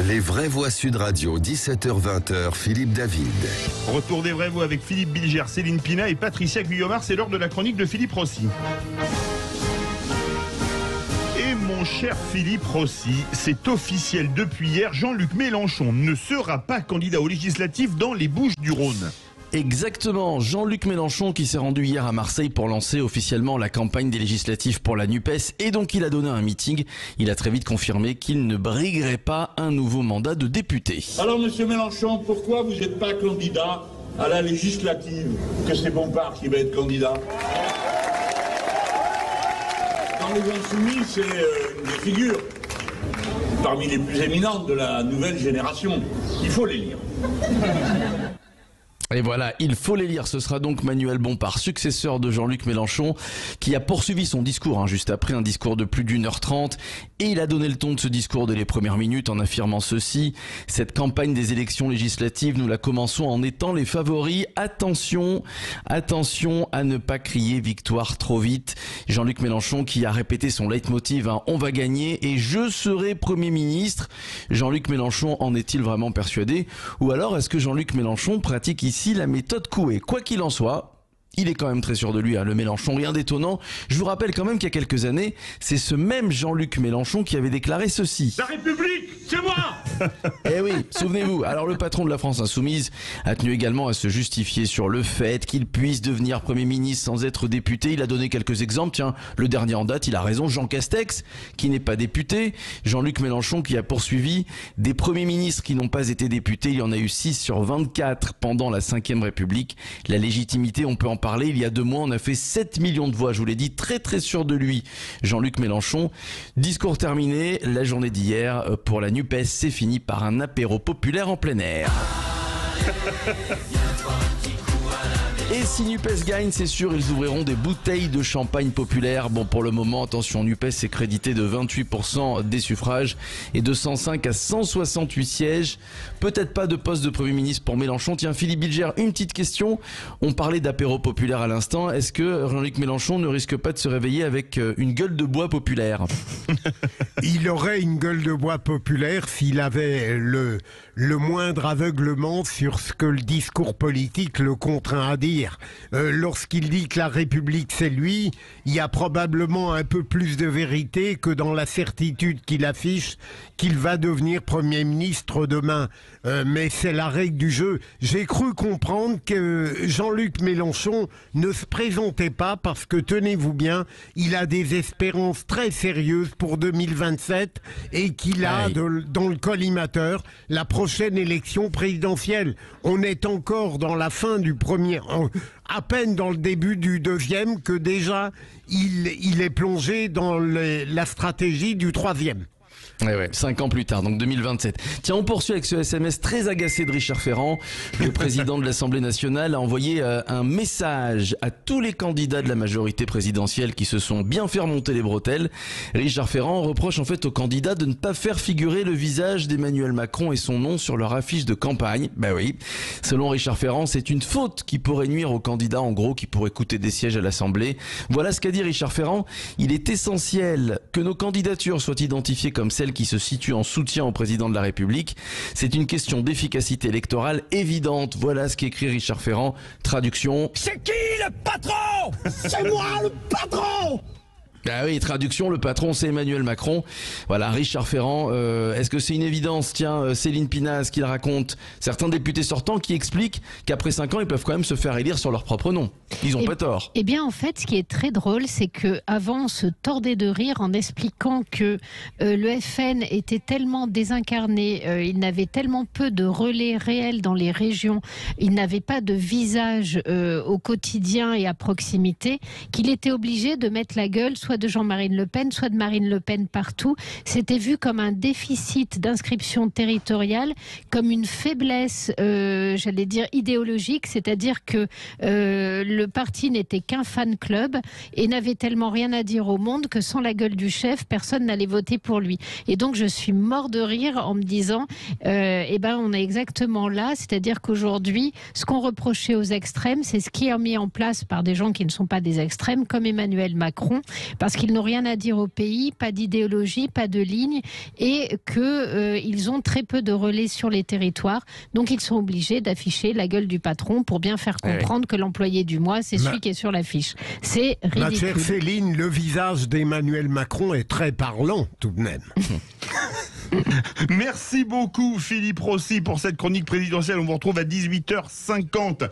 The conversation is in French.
Les vraies voix Sud Radio, 17h-20h, Philippe David. Retour des vraies voix avec Philippe Bilger, Céline Pina et Patricia Guyomard. C'est l'heure de la chronique de Philippe Rossi. Et mon cher Philippe Rossi, c'est officiel depuis hier, Jean-Luc Mélenchon ne sera pas candidat aux législatives dans les Bouches-du-Rhône. Exactement, Jean-Luc Mélenchon qui s'est rendu hier à Marseille pour lancer officiellement la campagne des législatives pour la NUPES et donc il a donné un meeting. Il a très vite confirmé qu'il ne briguerait pas un nouveau mandat de député. Alors monsieur Mélenchon, pourquoi vous n'êtes pas candidat à la législative? Que c'est Bompard qui va être candidat? Dans les Insoumis, c'est une des figures parmi les plus éminentes de la nouvelle génération. Il faut les lire. Et voilà, il faut les lire. Ce sera donc Manuel Bompard, successeur de Jean-Luc Mélenchon, qui a poursuivi son discours juste après, un discours de plus d'1h30. Et il a donné le ton de ce discours dès les premières minutes en affirmant ceci: cette campagne des élections législatives, nous la commençons en étant les favoris. Attention, attention à ne pas crier victoire trop vite. Jean-Luc Mélenchon qui a répété son leitmotiv, on va gagner et je serai Premier ministre. Jean-Luc Mélenchon en est-il vraiment persuadé? Ou alors est-ce que Jean-Luc Mélenchon pratique ici la méthode Coué? Quoi qu'il en soit, il est quand même très sûr de lui, le Mélenchon, rien d'étonnant. Je vous rappelle quand même qu'il y a quelques années, c'est ce même Jean-Luc Mélenchon qui avait déclaré ceci: La République, c'est moi! Eh oui, souvenez-vous. Alors le patron de la France Insoumise a tenu également à se justifier sur le fait qu'il puisse devenir Premier ministre sans être député. Il a donné quelques exemples. Tiens, le dernier en date, il a raison, Jean Castex, qui n'est pas député. Jean-Luc Mélenchon qui a poursuivi des premiers ministres qui n'ont pas été députés. Il y en a eu 6 sur 24 pendant la Ve République. La légitimité, on peut en parler. Il y a 2 mois, on a fait 7 millions de voix. Je vous l'ai dit, très très sûr de lui, Jean-Luc Mélenchon. Discours terminé. La journée d'hier pour la NUPES, c'est fini par un apéro populaire en plein air. Et si NUPES gagne, c'est sûr, ils ouvriront des bouteilles de champagne populaire. Bon, pour le moment, attention, NUPES est crédité de 28% des suffrages et de 105 à 168 sièges. Peut-être pas de poste de Premier ministre pour Mélenchon. Tiens, Philippe Bilger, une petite question. On parlait d'apéro populaire à l'instant. Est-ce que Jean-Luc Mélenchon ne risque pas de se réveiller avec une gueule de bois populaire? Il aurait une gueule de bois populaire s'il avait le moindre aveuglement sur ce que le discours politique le contraint à dire. Lorsqu'il dit que la République c'est lui, il y a probablement un peu plus de vérité que dans la certitude qu'il affiche qu'il va devenir Premier ministre demain. Mais c'est la règle du jeu. J'ai cru comprendre que Jean-Luc Mélenchon ne se présentait pas parce que, tenez-vous bien, il a des espérances très sérieuses pour 2027 et qu'il a dans le collimateur la prochaine élection présidentielle. On est encore dans la fin du premier, à peine dans le début du deuxième, que déjà il est plongé dans la stratégie du troisième. Ouais, 5 ans plus tard, donc 2027. Tiens, on poursuit avec ce SMS très agacé de Richard Ferrand. Le président de l'Assemblée nationale a envoyé un message à tous les candidats de la majorité présidentielle qui se sont bien fait remonter les bretelles. Richard Ferrand reproche en fait aux candidats de ne pas faire figurer le visage d'Emmanuel Macron et son nom sur leur affiche de campagne. Bah oui, selon Richard Ferrand, c'est une faute qui pourrait nuire aux candidats, en gros, qui pourraient coûter des sièges à l'Assemblée. Voilà ce qu'a dit Richard Ferrand. Il est essentiel que nos candidatures soient identifiées comme celles qui se situent en soutien au président de la République. C'est une question d'efficacité électorale évidente. Voilà ce qu'écrit Richard Ferrand. Traduction: c'est qui le patron? C'est moi le patron! Ah oui, traduction, le patron c'est Emmanuel Macron. Voilà, Richard Ferrand, est-ce que c'est une évidence? Tiens, Céline Pina, ce qu'il raconte, certains députés sortants qui expliquent qu'après 5 ans, ils peuvent quand même se faire élire sur leur propre nom. Ils ont pas tort. Eh bien, en fait, ce qui est très drôle, c'est que avant, on se tordait de rire en expliquant que le FN était tellement désincarné, il n'avait tellement peu de relais réels dans les régions, il n'avait pas de visage au quotidien et à proximité, qu'il était obligé de mettre la gueule soit de Jean-Marie Le Pen, soit de Marine Le Pen partout. C'était vu comme un déficit d'inscription territoriale, comme une faiblesse, j'allais dire, idéologique, c'est-à-dire que le parti n'était qu'un fan club et n'avait tellement rien à dire au monde que sans la gueule du chef, personne n'allait voter pour lui. Et donc je suis mort de rire en me disant, eh ben on est exactement là, c'est-à-dire qu'aujourd'hui, ce qu'on reprochait aux extrêmes, c'est ce qui est mis en place par des gens qui ne sont pas des extrêmes, comme Emmanuel Macron, parce qu'ils n'ont rien à dire au pays, pas d'idéologie, pas de ligne, et qu'ils ont très peu de relais sur les territoires. Donc ils sont obligés d'afficher la gueule du patron pour bien faire comprendre que l'employé du mois, c'est celui qui est sur l'affiche. C'est ridicule. Ma chère Céline, le visage d'Emmanuel Macron est très parlant tout de même. Merci beaucoup Philippe Rossi pour cette chronique présidentielle. On vous retrouve à 18h50.